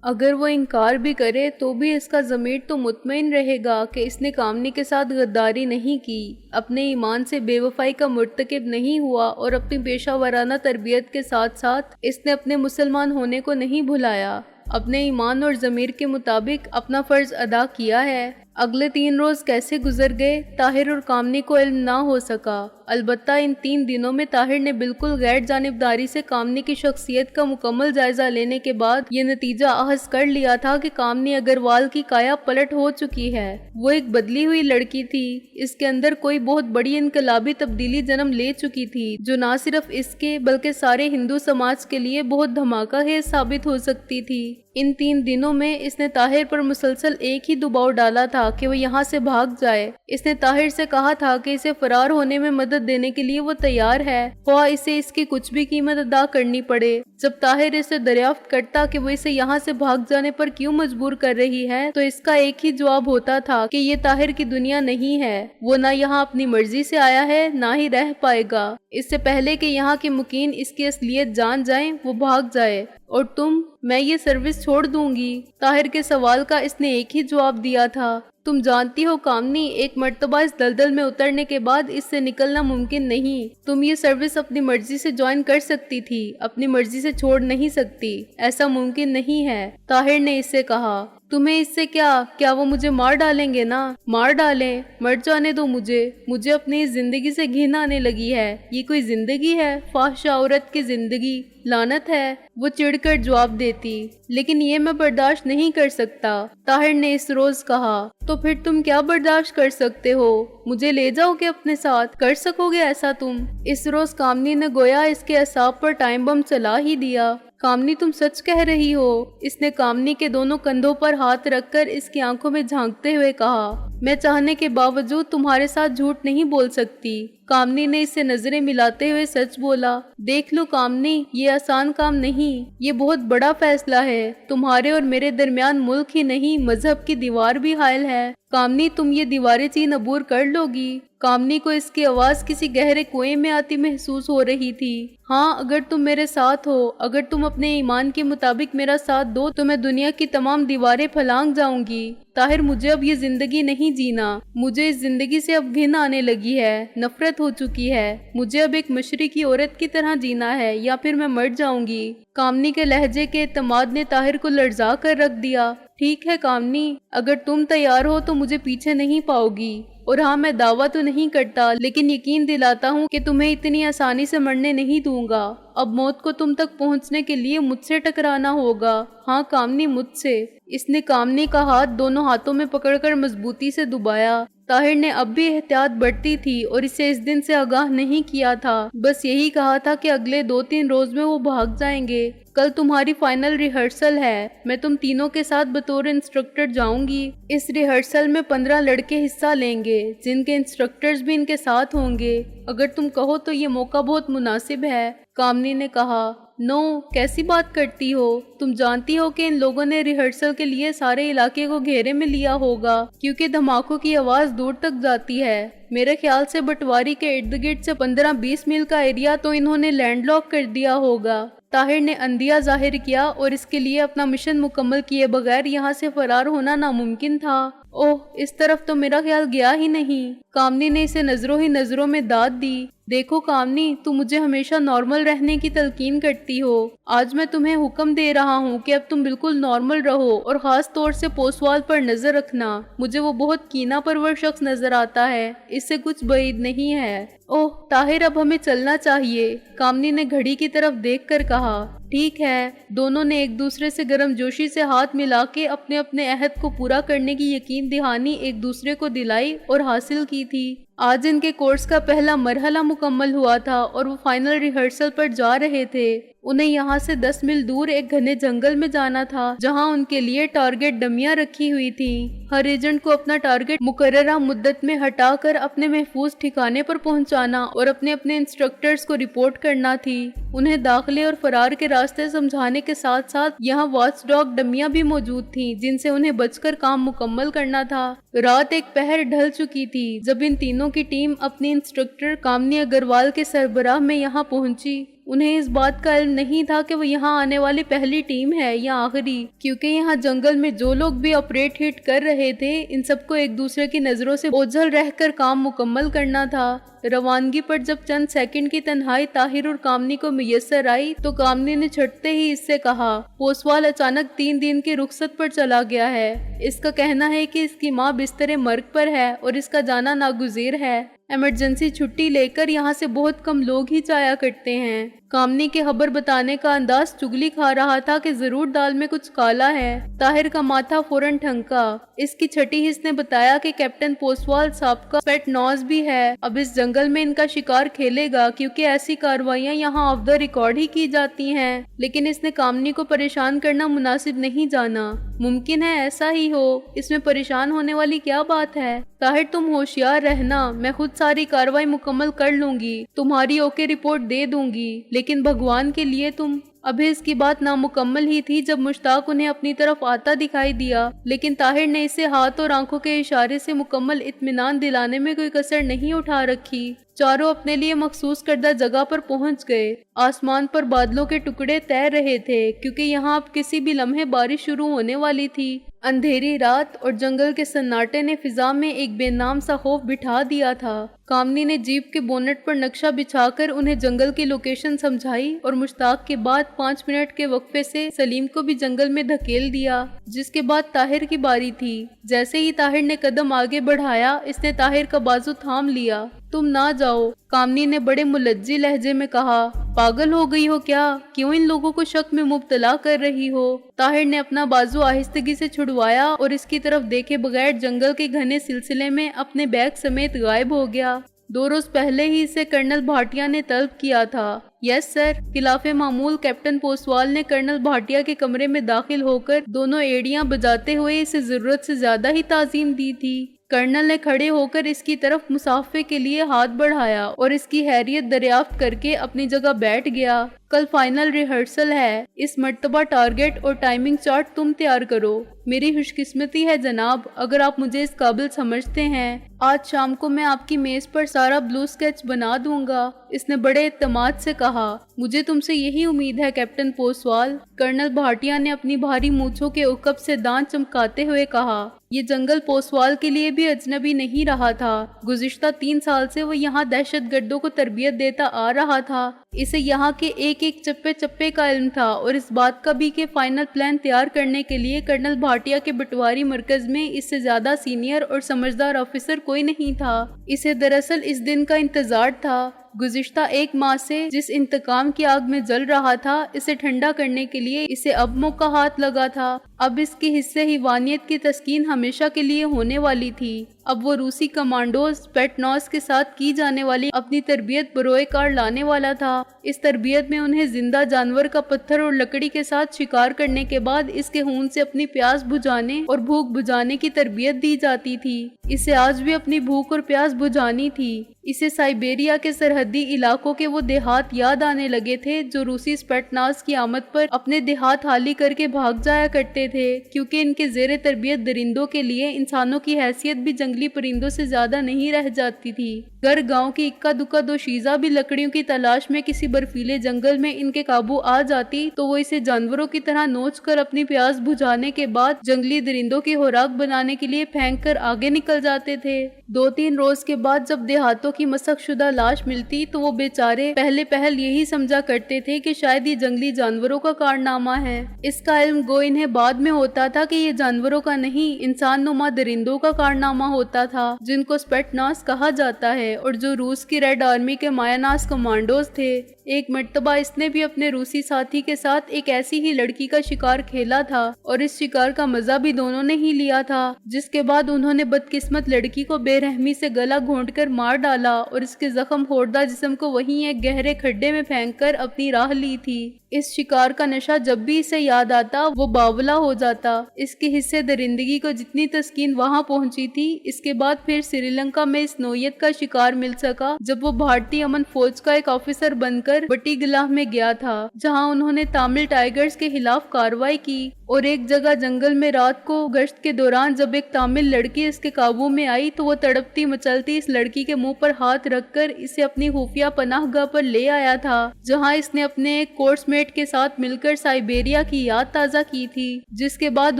अगर वो इनकार भी करे तो भी इसका ज़मीर तो मुतमईन रहेगा कि इसने कामनी के साथ गद्दारी नहीं की, अपने ईमान से बेवफाई का मुर्तकिब नहीं हुआ और अपनी पेशा वराना तरबियत के साथ साथ इसने अपने मुसलमान होने को नहीं भुलाया, अपने ईमान और ज़मीर के मुताबिक अपना फ़र्ज़ अदा किया है। अगले 3 रोज़ कैसे गुजर गए ताहिर और कामनी को इल्म ना हो सका। अलबत्ता इन 3 दिनों में ताहिर ने बिल्कुल गैर जानिबदारी से कामनी की शख्सियत का मुकम्मल जायजा लेने के बाद ये नतीजा अहस कर लिया था कि कामनी अग्रवाल की काया पलट हो चुकी है। वो एक बदली हुई लड़की थी, इसके अंदर कोई बहुत बड़ी इनकलाबी तब्दीली जन्म ले चुकी थी जो ना सिर्फ इसके बल्कि सारे हिंदू समाज के लिए बहुत धमाका खेज साबित हो सकती थी। इन 3 दिनों में इसने ताहिर पर मुसलसल एक ही दबाव डाला था कि वो यहाँ से भाग जाए। इसने ताहिर से कहा था कि इसे फरार होने में मदद देने के लिए वो तैयार है, ख्वाह इसे इसकी कुछ भी कीमत अदा करनी पड़े। जब ताहिर इसे दरियाफ्त करता कि वो इसे यहाँ से भाग जाने पर क्यों मजबूर कर रही है, तो इसका एक ही जवाब होता था कि ये ताहिर की दुनिया नहीं है, वो ना यहाँ अपनी मर्जी से आया है ना ही रह पाएगा। इससे पहले कि यहाँ के मुकीन इसकी असलियत जान जाएं, वो भाग जाए और मैं ये सर्विस छोड़ दूंगी। ताहिर के सवाल का इसने एक ही जवाब दिया था, तुम जानती हो कामनी, एक मर्तबा इस दलदल में उतरने के बाद इससे निकलना मुमकिन नहीं। तुम ये सर्विस अपनी मर्जी से ज्वाइन कर सकती थी, अपनी मर्जी से छोड़ नहीं सकती, ऐसा मुमकिन नहीं है। ताहिर ने इससे कहा, तुम्हें इससे क्या वो मुझे मार डालेंगे ना? मार डालें, मर जाने दो मुझे अपनी इस जिंदगी से घिन आने लगी है। ये कोई जिंदगी है? फाहिशा औरत की जिंदगी, लानत है, वो चिढ़कर जवाब देती। लेकिन ये मैं बर्दाश्त नहीं कर सकता, ताहिर ने इस रोज कहा। तो फिर तुम क्या बर्दाश्त कर सकते हो? मुझे ले जाओगे अपने साथ? कर सकोगे ऐसा तुम? इस रोज कामनी ने गोया इसके असाब पर टाइम बम चला ही दिया। कामनी, तुम सच कह रही हो? इसने कामनी के दोनों कंधों पर हाथ रखकर इसकी आंखों में झांकते हुए कहा। मैं चाहने के बावजूद तुम्हारे साथ झूठ नहीं बोल सकती। कामनी ने इससे नजरें मिलाते हुए सच बोला। देख लो कामनी, ये आसान काम नहीं, ये बहुत बड़ा फैसला है। तुम्हारे और मेरे दरमियान मुल्क ही नहीं, मजहब की दीवार भी हायल है। कामनी, तुम ये दीवारें चीन अबूर कर लोगी? कामनी को इसकी आवाज किसी गहरे कुएं में आती महसूस हो रही थी। हाँ, अगर तुम मेरे साथ हो, अगर तुम अपने ईमान के मुताबिक मेरा साथ दो तो मैं दुनिया की तमाम दीवारें फलांग जाऊंगी। ताहिर, मुझे अब ये जिंदगी नहीं जीना, मुझे इस जिंदगी से अब घिन आने लगी है, नफरत हो चुकी है। मुझे अब एक मशरिकी औरत की तरह जीना है या फिर मैं मर जाऊंगी। कामनी के लहजे के एतमाद ने ताहिर को लर्जा कर रख दिया। ठीक है कामनी, अगर तुम तैयार हो तो मुझे पीछे नहीं पाओगी। और हाँ, मैं दावा तो नहीं करता, लेकिन यकीन दिलाता हूँ कि तुम्हें इतनी आसानी से मरने नहीं दूंगा। अब मौत को तुम तक पहुँचने के लिए मुझसे टकराना होगा। हाँ कामनी, मुझसे। इसने कामनी का हाथ दोनों हाथों में पकड़कर मजबूती से दबाया। ताहिर ने अब भी एहतियात बरती थी और इसे इस दिन से आगाह नहीं किया था, बस यही कहा था कि अगले 2-3 रोज में वो भाग जाएंगे। कल तुम्हारी फाइनल रिहर्सल है, मैं तुम तीनों के साथ बतौर इंस्ट्रक्टर जाऊंगी। इस रिहर्सल में 15 लड़के हिस्सा लेंगे, जिनके इंस्ट्रक्टर्स भी इनके साथ होंगे। अगर तुम कहो तो ये मौका बहुत मुनासिब है। कामनी ने कहा। नो, कैसी बात करती हो? तुम जानती हो कि इन लोगों ने रिहर्सल के लिए सारे इलाके को घेरे में लिया होगा, क्योंकि धमाकों की आवाज दूर तक जाती है। मेरे ख्याल से बटवारी के इर्द गिर्द से 15-20 मील का एरिया तो इन्होंने लैंडलॉक कर दिया होगा। ताहिर ने अंदिया जाहिर किया और इसके लिए अपना मिशन मुकम्मल किए बगैर यहाँ से फरार होना नामुमकिन था। ओह, इस तरफ तो मेरा ख्याल गया ही नहीं। कामनी ने इसे नजरों ही नजरों में दाद दी। देखो कामनी, तुम मुझे हमेशा नॉर्मल रहने की तलकीन करती हो। आज मैं तुम्हें हुक्म दे रहा हूँ कि अब तुम बिल्कुल नॉर्मल रहो और खास तौर से पोस्टवाल पर नजर रखना। मुझे वो बहुत कीना परवर शख्स नजर आता है, इससे कुछ बईद नहीं है। ओह ताहिर, अब हमें चलना चाहिए, कामनी ने घड़ी की तरफ देखकर कहा। ठीक है। दोनों ने एक दूसरे से गर्मजोशी से हाथ मिला के अपने अपने अहद को पूरा करने की यकीन दहानी एक दूसरे को दिलाई और हासिल की थी। आज इनके कोर्स का पहला मरहला मुकम्मल हुआ था और वो फाइनल रिहर्सल पर जा रहे थे। उन्हें यहाँ से 10 मील दूर एक घने जंगल में जाना था, जहाँ उनके लिए टारगेट डमियां रखी हुई थी। हर एजेंट को अपना टारगेट मुकर्ररा मुद्दत में हटाकर अपने महफूज ठिकाने पर पहुँचाना और अपने अपने इंस्ट्रक्टर्स को रिपोर्ट करना थी। उन्हें दाखिले और फरार के रास्ते समझाने के साथ साथ यहाँ वॉच डॉग डमियां भी मौजूद थी, जिनसे उन्हें बचकर काम मुकम्मल करना था। रात एक पहर ढल चुकी थी जब इन तीनों की टीम अपनी इंस्ट्रक्टर कामनी अग्रवाल के सरबराह में यहाँ पहुंची। انہیں اس بات کا علم نہیں تھا کہ وہ یہاں آنے والی پہلی ٹیم ہے یا آخری، کیونکہ یہاں جنگل میں جو لوگ بھی آپریٹ ہٹ کر رہے تھے ان سب کو ایک دوسرے کی نظروں سے اوجھل رہ کر کام مکمل کرنا تھا۔ روانگی پر جب چند سیکنڈ کی تنہائی طاہر اور کامنی کو میسر آئی تو کامنی نے چھٹتے ہی اس سے کہا، پوسوال اچانک 3 دن کی رخصت پر چلا گیا ہے۔ اس کا کہنا ہے کہ اس کی ماں بستر مرگ پر ہے اور اس کا جانا ناگزیر ہے۔ ایمرجنسی چھٹی لے کر یہاں سے بہت کم لوگ ہی جایا کرتے ہیں۔ کامنی کے خبر بتانے کا انداز چگلی کھا رہا تھا کہ ضرور دال میں کچھ کالا ہے۔ طاہر کا ماتھا فوراً ٹھنکا۔ اس کی چھٹی حص نے بتایا کہ کیپٹن پوسوال صاحب کا پیٹ نوز بھی ہے، اب اس جنگل میں ان کا شکار کھیلے گا کیونکہ ایسی کاروائیاں یہاں آف دا ریکارڈ ہی کی جاتی ہیں، لیکن اس نے کامنی کو پریشان کرنا مناسب نہیں جانا۔ ممکن ہے ایسا ہی ہو، اس میں پریشان ہونے والی کیا بات ہے؟ طاہر تم ہوشیار رہنا، میں خود ساری کاروائی مکمل کر لوں گی، تمہاری اوکے رپورٹ دے دوں گی، لیکن بھگوان کے لیے تم۔ ابھی اس کی بات نامکمل ہی تھی جب مشتاق انہیں اپنی طرف آتا دکھائی دیا، لیکن طاہر نے اسے ہاتھ اور آنکھوں کے اشارے سے مکمل اطمینان دلانے میں کوئی کسر نہیں اٹھا رکھی۔ چاروں اپنے لیے مخصوص کردہ جگہ پر پہنچ گئے۔ آسمان پر بادلوں کے ٹکڑے تیر رہے تھے کیونکہ یہاں اب کسی بھی لمحے بارش شروع ہونے والی تھی۔ اندھیری رات اور جنگل کے سناٹے نے فضا میں ایک بے نام سا خوف بٹھا دیا تھا۔ کامنی نے جیپ کے بونٹ پر نقشہ بچھا کر انہیں جنگل کی لوکیشن سمجھائی اور مشتاق کے بعد 5 منٹ کے وقفے سے سلیم کو بھی جنگل میں دھکیل دیا، جس کے بعد طاہر کی باری تھی۔ جیسے ہی طاہر نے قدم آگے بڑھایا، اس نے طاہر کا بازو تھام لیا۔ تم نہ جاؤ، کامنی نے بڑے ملجی لہجے میں کہا۔ پاگل ہو گئی ہو کیا؟ کیوں ان لوگوں کو شک میں مبتلا کر رہی ہو؟ طاہر نے اپنا بازو آہستگی سے چھڑوایا اور اس کی طرف دیکھے بغیر جنگل کے گھنے سلسلے میں اپنے بیگ سمیت غائب ہو گیا۔ 2 روز پہلے ہی اسے کرنل بھاٹیا نے طلب کیا تھا۔ یس سر، خلاف معمول کیپٹن پوسوال نے کرنل بھاٹیا کے کمرے میں داخل ہو کر دونوں ایڑیاں بجاتے ہوئے اسے ضرورت سے زیادہ ہی تعظیم دی تھی۔ کرنل نے کھڑے ہو کر اس کی طرف مصافحے کے لیے ہاتھ بڑھایا اور اس کی خیریت دریافت کر کے اپنی جگہ بیٹھ گیا۔ کل فائنل ریہرسل ہے، اس مرتبہ ٹارگٹ اور ٹائمنگ چارٹ تم تیار کرو۔ میری خوش قسمتی ہے جناب، اگر آپ مجھے اس قابل سمجھتے ہیں۔ آج شام کو میں آپ کی میز پر سارا بلو سکیچ بنا دوں گا، اس نے بڑے اعتماد سے کہا۔ مجھے تم سے یہی امید ہے کیپٹن پوسوال، کرنل بھاٹیا نے اپنی بھاری مونچھوں کے عقب سے دانت چمکاتے ہوئے کہا۔ یہ جنگل پوسوال کے لیے بھی اجنبی نہیں رہا تھا۔ گزشتہ 3 سال سے وہ یہاں دہشت گردوں کو تربیت دیتا آ رہا تھا۔ اسے یہاں کے ایک ایک چپے چپے کا علم تھا اور اس بات کا بھی کہ فائنل پلان تیار کرنے کے لیے کرنل بھاٹیا کے بٹواری مرکز میں اس سے زیادہ سینئر اور سمجھدار آفیسر کوئی نہیں تھا۔ اسے دراصل اس دن کا انتظار تھا۔ گزشتہ 1 ماہ سے جس انتقام کی آگ میں جل رہا تھا، اسے ٹھنڈا کرنے کے لیے اسے اب موقع ہاتھ لگا تھا۔ اب اس کے حصے حیوانیت کی تسکین ہمیشہ کے لیے ہونے والی تھی۔ اب وہ روسی کمانڈوز پیٹنوس کے ساتھ کی جانے والی اپنی تربیت بروئے کار لانے والا تھا۔ اس تربیت میں انہیں زندہ جانور کا پتھر اور لکڑی کے ساتھ شکار کرنے کے بعد اس کے خون سے اپنی پیاس بجھانے اور بھوک بجھانے کی تربیت دی جاتی تھی۔ اسے آج بھی اپنی بھوک اور پیاس بجھانی تھی۔ اسے سائبیریا کے سرحدی علاقوں کے وہ دیہات یاد آنے لگے تھے جو روسی اسپیٹناز کی آمد پر اپنے دیہات خالی کر کے بھاگ جایا کرتے تھے، کیونکہ ان کے زیر تربیت درندوں کے لیے انسانوں کی حیثیت بھی جنگلی پرندوں سے زیادہ نہیں رہ جاتی تھی۔ گھر گاؤں کی اکا دکا دوشیزہ بھی لکڑیوں کی تلاش میں کسی برفیلے جنگل میں ان کے قابو آ جاتی تو وہ اسے جانوروں کی طرح نوچ کر اپنی پیاس بجھانے کے بعد جنگلی درندوں کی خوراک بنانے کے لیے پھینک کر آگے نکل جاتے تھے۔ 2-3 روز کے بعد جب دیہاتوں کی مسخ شدہ لاش ملتی تو وہ بیچارے پہل یہی سمجھا کرتے تھے کہ شاید یہ جنگلی جانوروں کا کارنامہ ہے۔ اس کا علم گو انہیں بعد میں ہوتا تھا کہ یہ جانوروں کا نہیں، انسان نما درندوں کا کارنامہ ہوتا تھا، جن کو اسپیٹناس کہا جاتا ہے اور جو روس کی ریڈ آرمی کے مایاناس کمانڈوز تھے۔ ایک مرتبہ اس نے بھی اپنے روسی ساتھی کے ساتھ ایک ایسی ہی لڑکی کا شکار کھیلا تھا اور اس شکار کا مزہ بھی دونوں نے ہی لیا تھا، جس کے بعد انہوں نے بدقسمت لڑکی کو بے رحمی سے گلا گھونٹ کر مار ڈالا اور اس کے زخم خوردہ جسم کو وہیں ایک گہرے کھڈے میں پھینک کر اپنی راہ لی تھی۔ इस शिकार का नशा जब भी इसे याद आता वो बावला हो जाता। इसके हिस्से दरिंदगी को जितनी तस्कीन वहां पहुंची थी, इसके बाद फिर श्रीलंका में इस नौयत का शिकार मिल सका जब वो भारतीय अमन फौज का एक ऑफिसर बनकर बटीगलाह में गया था, जहां उन्होंने तमिल टाइगर्स के खिलाफ कार्रवाई की। और एक जगह जंगल में रात को गश्त के दौरान जब एक तमिल लड़की इसके काबू में आई तो वो तड़पती मचलती इस लड़की के मुंह पर हाथ रखकर इसे अपनी खुफिया पनाहगाह पर ले आया था, जहां इसने अपने एक कोर्समेट के साथ मिलकर साइबेरिया की याद ताजा की थी, जिसके बाद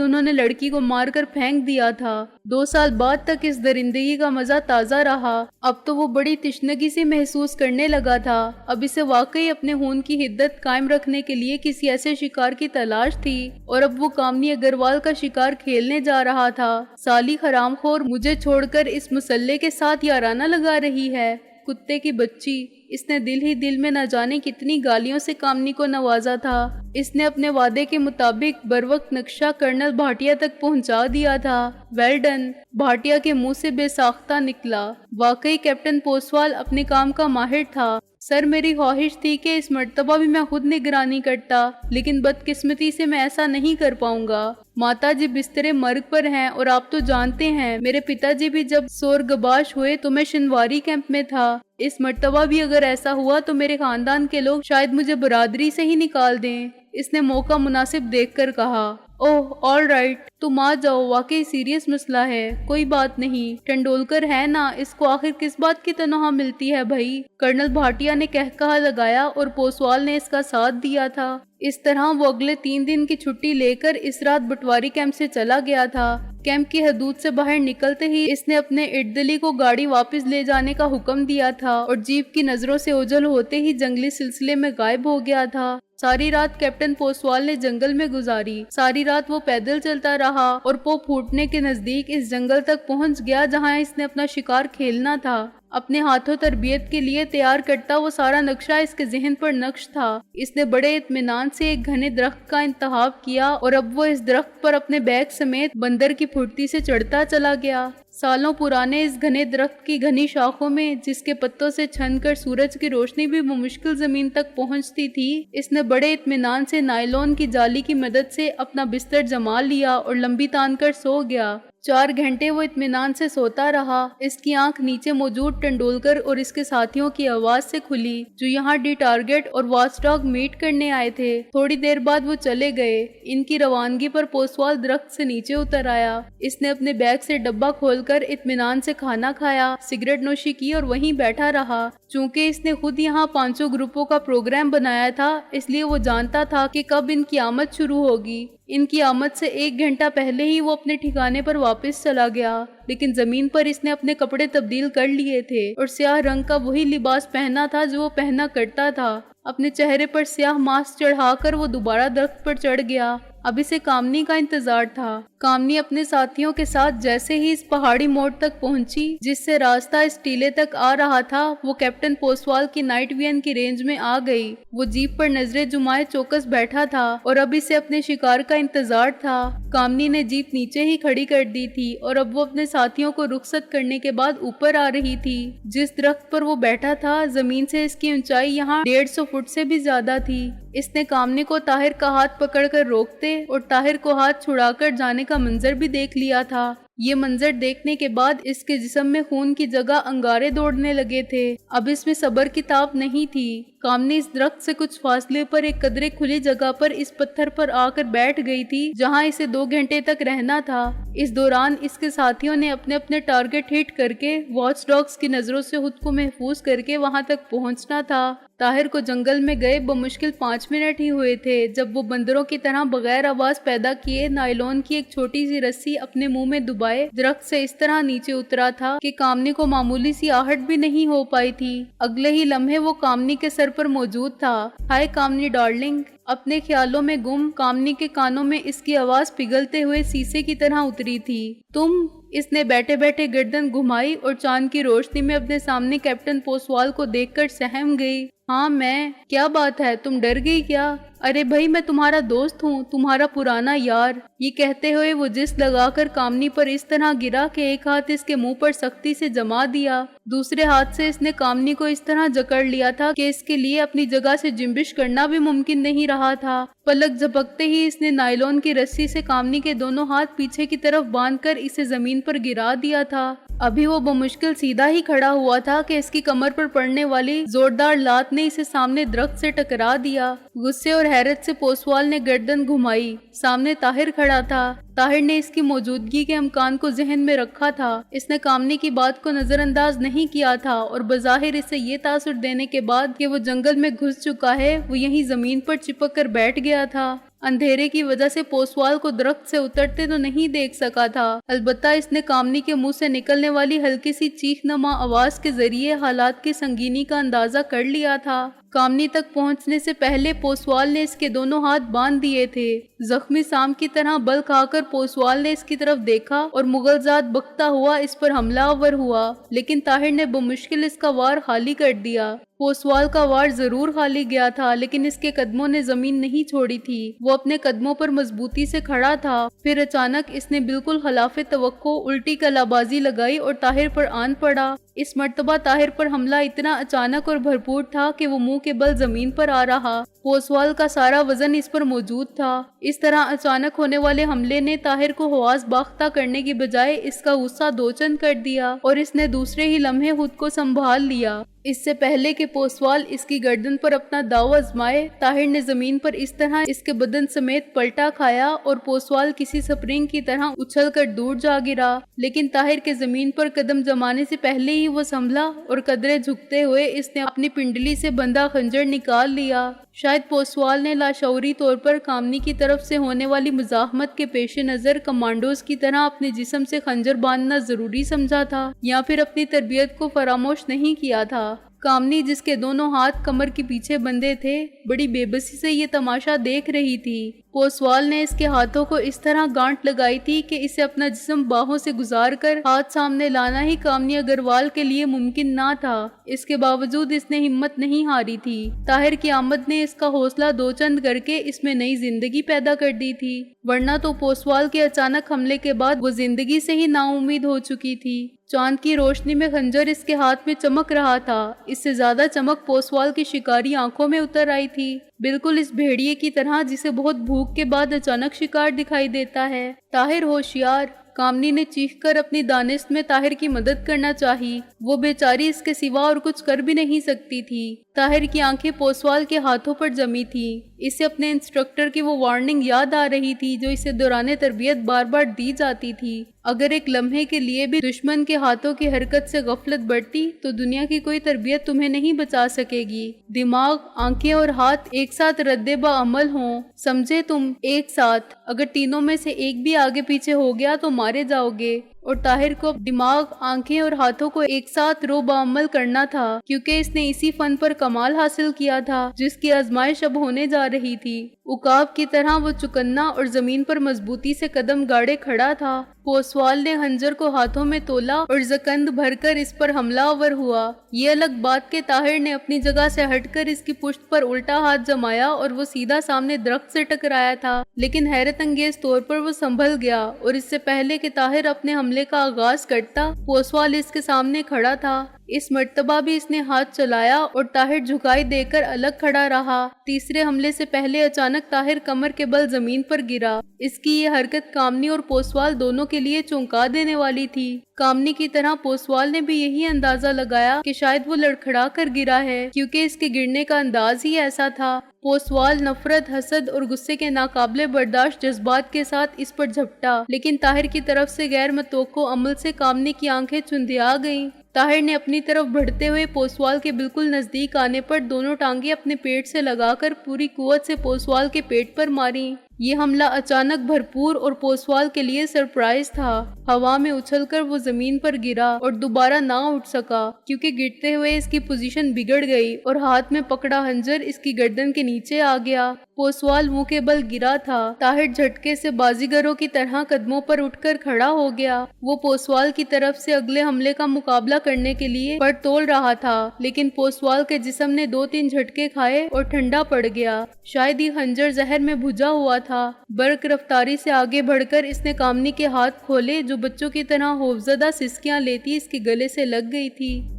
उन्होंने लड़की को मारकर फेंक दिया था। 2 साल बाद तक इस दरिंदगी का मजा ताजा रहा। अब तो वो बड़ी तिश्नगी सी महसूस करने लगा था। अब इसे वाकई अपने खून की हिद्दत कायम रखने के लिए किसी ऐसे शिकार की तलाश थी, और अब वो कामनी अग्रवाल का शिकार खेलने जा रहा था। साली हरामखोर, मुझे छोड़कर इस मुसल्ले के साथ याराना लगा रही है। कुत्ते की बच्ची। इसने दिल ही दिल में न जाने कितनी गालियों से कामनी को नवाजा था। इसने अपने वादे के मुताबिक बरवक्त नक्शा कर्नल भाटिया तक पहुंचा दिया था। Well done. भाटिया के मुंह से बेसाख्ता निकला। वाकई कैप्टन पोसवाल अपने काम का माहिर था। सर, मेरी ख्वाहिश थी कि इस मर्तबा भी मैं खुद निगरानी करता, लेकिन बदकिस्मती से मैं ऐसा नहीं कर पाऊंगा। माताजी बिस्तरे मर्ग पर हैं और आप तो जानते हैं मेरे पिताजी भी जब सोरगबाश हुए तो मैं शिनवारी कैंप में था। इस मर्तबा भी अगर ऐसा हुआ तो मेरे खानदान के लोग शायद मुझे बरादरी से ही निकाल दें। इसने मौका मुनासिब देखकर कहा। ओह ऑल राइट, तुम आ जाओ, वाकई सीरियस मसला है। कोई बात नहीं, टंडोलकर है ना, इसको आखिर किस बात की तनख्वाह मिलती है भाई। कर्नल भाटिया ने कहकहा लगाया और पोसवाल ने इसका साथ दिया था। इस तरह वो अगले 3 दिन की छुट्टी लेकर इस रात बटवारी कैंप से चला गया था। कैंप की हदूद से बाहर निकलते ही इसने अपने इटदली को गाड़ी वापस ले जाने का हुक्म दिया था और जीप की नजरों से ओझल होते ही जंगली सिलसिले में गायब हो गया था। सारी रात कैप्टन पोसवाल ने जंगल में गुजारी। सारी रात वो पैदल चलता रहा और पो फूटने के नजदीक इस जंगल तक पहुंच गया जहां इसने अपना शिकार खेलना था। अपने हाथों तरबियत के लिए तैयार करता वो सारा नक्शा इसके जहन पर नक्श था। इसने बड़े इत्मीनान से एक घने दरख्त का इंतखाब किया और अब वो इस दरख्त पर अपने बैग समेत बंदर की फुर्ती से चढ़ता चला गया। सालों पुराने इस घने दरख्त की घनी शाखों में, जिसके पत्तों से छन कर सूरज की रोशनी भी मुश्किल जमीन तक पहुंचती थी, इसने बड़े इत्मीनान से नायलॉन की जाली की मदद से अपना बिस्तर जमा लिया और लंबी तान कर सो गया। 4 घंटे वो इत्मीनान से सोता रहा। इसकी आंख नीचे मौजूद टंडोलकर और इसके साथियों की आवाज से खुली, जो यहाँ डी टारगेट और वाचडॉग मीट करने आए थे। थोड़ी देर बाद वो चले गए। इनकी रवानगी पर पोसवाल दरख्त से नीचे उतर आया। इसने अपने बैग से डब्बा खोलकर इत्मीनान से खाना खाया, सिगरेट नोशी की और वहीं बैठा रहा। चूंकि इसने खुद यहाँ 500 ग्रुपों का प्रोग्राम बनाया था, इसलिए वो जानता था कि कब इनकी आमद शुरू होगी। इनकी आमद से 1 घंटा पहले ही वो अपने ठिकाने पर वापस चला गया, लेकिन जमीन पर इसने अपने कपड़े तब्दील कर लिए थे और स्याह रंग का वही लिबास पहना था जो वो पहना करता था। अपने चेहरे पर स्याह मास्क चढ़ाकर वो दोबारा दरख्त पर चढ़ गया। अब इसे कामनी का इंतजार था। कामनी अपने साथियों के साथ जैसे ही इस पहाड़ी मोड़ तक पहुंची जिससे रास्ता इस टीले तक आ रहा था, वो कैप्टन पोसवाल की नाइट विजन की रेंज में आ गई। वो जीप पर नजरें जुमाए चौकस बैठा था और अब इसे अपने शिकार का इंतजार था। कामनी ने जीप नीचे ही खड़ी कर दी थी और अब वो अपने साथियों को रुखसत करने के बाद ऊपर आ रही थी। जिस दरख्त पर वो बैठा था, जमीन से इसकी ऊंचाई यहाँ 150 फुट से भी ज्यादा थी। इसने कामनी को ताहिर का हाथ पकड़कर रोकते और ताहिर को हाथ छुड़ाकर जाने का मंजर भी देख लिया था। ये मंजर देखने के बाद इसके जिस्म में खून की जगह अंगारे दौड़ने लगे थे। अब इसमें सब्र की ताब नहीं थी। कामनी इस दरख्त से कुछ फासले पर एक कदरे खुली जगह पर इस पत्थर पर आकर बैठ गई थी, जहां इसे 2 घंटे तक रहना था। इस दौरान इसके साथियों ने अपने अपने टारगेट हिट करके वॉच डॉग्स की नजरों से खुद को महफूज करके वहां तक पहुंचना था। ताहिर को जंगल में गए बमुश्किल 5 मिनट ही हुए थे जब वो बंदरों की तरह बगैर आवाज पैदा किए नायलॉन की एक छोटी सी रस्सी अपने मुंह में दुबाए दरख्त से इस तरह नीचे उतरा था कि कामनी को मामूली सी आहट भी नहीं हो पाई थी। अगले ही लम्हे वो कामनी के सर पर मौजूद था। हाय कामनी डार्लिंग। अपने ख्यालों में गुम कामनी के कानों में इसकी आवाज पिघलते हुए शीशे की तरह उतरी थी। तुम? اس نے بیٹھے بیٹھے گردن گھمائی اور چاند کی روشنی میں اپنے سامنے کیپٹن پوسوال کو دیکھ کر سہم گئی۔ ہاں میں، کیا بات ہے، تم ڈر گئی کیا؟ ارے بھائی میں تمہارا دوست ہوں، تمہارا پرانا یار۔ یہ کہتے ہوئے وہ جس لگا کر کامنی پر اس طرح گرا کہ ایک ہاتھ اس کے منہ پر سختی سے جما دیا، دوسرے ہاتھ سے اس نے کامنی کو اس طرح جکڑ لیا تھا کہ اس کے لیے اپنی جگہ سے جنبش کرنا بھی ممکن نہیں رہا تھا۔ پلک جھپکتے ہی اس نے نائلون کی رسی سے کامنی کے دونوں ہاتھ پیچھے کی طرف باندھ کر اسے زمین پر گرا دیا تھا۔ ابھی وہ بمشکل سیدھا ہی کھڑا ہوا تھا کہ اس کی کمر پر پڑنے والی زوردار لات نے اسے سامنے درخت سے ٹکرا دیا۔ غصے اور حیرت سے پوسوال نے گردن گھمائی۔ سامنے طاہر کھڑا تھا۔ طاہر نے اس کی موجودگی کے امکان کو ذہن میں رکھا تھا۔ اس نے کامنی کی بات کو نظر انداز نہیں کیا تھا اور بظاہر اسے یہ تاثر دینے کے بعد کہ وہ جنگل میں گھس چکا ہے، وہ یہیں زمین پر چپک کر بیٹھ گیا تھا۔ اندھیرے کی وجہ سے پوسوال کو درخت سے اترتے تو نہیں دیکھ سکا تھا، البتہ اس نے کامنی کے منہ سے نکلنے والی ہلکی سی چیخ نما آواز کے ذریعے حالات کی سنگینی کا اندازہ کر لیا تھا۔ کامنی تک پہنچنے سے پہلے پوسوال نے اس کے دونوں ہاتھ باندھ دیے تھے۔ زخمی سام کی طرح بل کھا کر پوسوال نے اس کی طرف دیکھا اور مغلزاد بکتا ہوا اس پر حملہ آور ہوا، لیکن طاہر نے بمشکل اس کا وار خالی کر دیا۔ پوسوال کا وار ضرور خالی گیا تھا، لیکن اس کے قدموں نے زمین نہیں چھوڑی تھی۔ وہ اپنے قدموں پر مضبوطی سے کھڑا تھا۔ پھر اچانک اس نے بالکل خلاف توقع الٹی کلابازی لگائی اور طاہر پر آن پڑا۔ اس مرتبہ طاہر پر حملہ اتنا اچانک اور بھرپور تھا کہ وہ منہ کے بل زمین پر آ رہا۔ پوسوال کا سارا وزن اس پر موجود تھا۔ اس طرح اچانک ہونے والے حملے نے طاہر کو حواس باختہ کرنے کی بجائے اس کا غصہ دو چند کر دیا اور اس نے دوسرے ہی لمحے خود کو سنبھال لیا۔ اس سے پہلے کہ پوسوال اس کی گردن پر اپنا داؤ آزمائے، طاہر نے زمین پر اس طرح اس کے بدن سمیت پلٹا کھایا اور پوسوال کسی سپرنگ کی طرح اچھل کر دور جا گرا، لیکن طاہر کے زمین پر قدم جمانے سے پہلے ہی وہ سنبھلا اور قدرے جھکتے ہوئے اس نے اپنی پنڈلی سے بندھا خنجر نکال لیا۔ شاید پوسوال نے لاشعوری طور پر کامنی کی طرف سے ہونے والی مزاحمت کے پیش نظر کمانڈوز کی طرح اپنے جسم سے خنجر باندھنا ضروری سمجھا تھا، یا پھر اپنی تربیت کو فراموش نہیں کیا تھا۔ کامنی جس کے دونوں ہاتھ کمر کے پیچھے بندھے تھے، بڑی بے بسی سے یہ تماشا دیکھ رہی تھی۔ پوسوال نے اس کے ہاتھوں کو اس طرح گانٹ لگائی تھی کہ اسے اپنا جسم باہوں سے گزار کر ہاتھ سامنے لانا ہی کامنی اگروال کے لیے ممکن نہ تھا۔ اس کے باوجود اس نے ہمت نہیں ہاری تھی۔ طاہر کی آمد نے اس کا حوصلہ دو چند کر کے اس میں نئی زندگی پیدا کر دی تھی، ورنہ تو پوسوال کے اچانک حملے کے بعد وہ زندگی سے ہی نا امید ہو چکی تھی۔ چاند کی روشنی میں خنجر اس کے ہاتھ میں چمک رہا تھا، اس سے زیادہ چمک پوسوال کی شکاری آنکھوں میں اتر آئی تھی، بالکل اس بھیڑیے کی طرح جسے بہت بھوک کے بعد اچانک شکار دکھائی دیتا ہے۔ طاہر ہوشیار! کامنی نے چیخ کر اپنی دانست میں طاہر کی مدد کرنا چاہی۔ وہ بیچاری اس کے سوا اور کچھ کر بھی نہیں سکتی تھی۔ طاہر کی آنکھیں پوسوال کے ہاتھوں پر جمی تھی۔ اسے اپنے انسٹرکٹر کی وہ وارننگ یاد آ رہی تھی جو اسے دوران تربیت بار بار دی جاتی تھی، اگر ایک لمحے کے لیے بھی دشمن کے ہاتھوں کی حرکت سے غفلت برتی تو دنیا کی کوئی تربیت تمہیں نہیں بچا سکے گی۔ دماغ، آنکھیں اور ہاتھ ایک ساتھ رد بعمل ہوں، سمجھے تم؟ ایک ساتھ۔ اگر تینوں میں سے ایک بھی آگے پیچھے ہو گیا تو مارے جاؤ گے۔ اور طاہر کو دماغ، آنکھیں اور ہاتھوں کو ایک ساتھ رو بعمل کرنا تھا، کیونکہ اس نے اسی فن پر کمال حاصل کیا تھا جس کی آزمائش اب ہونے جا رہی تھی۔ عقاب کی طرح وہ چکنا اور زمین پر مضبوطی سے قدم گاڑے کھڑا تھا۔ پوسوال نے خنجر کو ہاتھوں میں تولا اور زکند بھر کر اس پر حملہ آور ہوا۔ یہ الگ بات کہ طاہر نے اپنی جگہ سے ہٹ کر اس کی پشت پر الٹا ہاتھ جمایا اور وہ سیدھا سامنے درخت سے ٹکرایا تھا، لیکن حیرت انگیز طور پر وہ سنبھل گیا اور اس سے پہلے کہ طاہر اپنے حملے کا آغاز کرتا، پوسوال اس کے سامنے کھڑا تھا۔ اس مرتبہ بھی اس نے ہاتھ چلایا اور طاہر جھکائی دے کر الگ کھڑا رہا۔ تیسرے حملے سے پہلے اچانک طاہر کمر کے بل زمین پر گرا۔ اس کی یہ حرکت کامنی اور پوسوال دونوں کے لیے چونکا دینے والی تھی۔ کامنی کی طرح پوسوال نے بھی یہی اندازہ لگایا کہ شاید وہ لڑکھڑا کر گرا ہے، کیونکہ اس کے گرنے کا انداز ہی ایسا تھا۔ پوسوال نفرت، حسد اور غصے کے ناقابل برداشت جذبات کے ساتھ اس پر جھپٹا، لیکن طاہر کی طرف سے غیر متوقع عمل سے کامنی کی آنکھیں چندھیا گئیں۔ طاہر نے اپنی طرف بڑھتے ہوئے پوسوال کے بالکل نزدیک آنے پر دونوں ٹانگیں اپنے پیٹ سے لگا کر پوری قوت سے پوسوال کے پیٹ پر ماری۔ یہ حملہ اچانک، بھرپور اور پوسوال کے لیے سرپرائز تھا۔ ہوا میں اچھل کر وہ زمین پر گرا اور دوبارہ نہ اٹھ سکا، کیونکہ گرتے ہوئے اس کی پوزیشن بگڑ گئی اور ہاتھ میں پکڑا خنجر اس کی گردن کے نیچے آ گیا۔ पोसवाल मुंह के बल गिरा था। ताहिर झटके से बाजीगरों की तरह कदमों पर उठकर खड़ा हो गया। वो पोसवाल की तरफ से अगले हमले का मुकाबला करने के लिए पर तोल रहा था, लेकिन पोसवाल के जिस्म ने 2-3 झटके खाए और ठंडा पड़ गया। शायद ये खंजर जहर में भुजा हुआ था। बर्क रफ्तारी से आगे बढ़कर इसने कामनी के हाथ खोले, जो बच्चों की तरह खौफजदा सिसकियां लेती इसके गले से लग गई थी।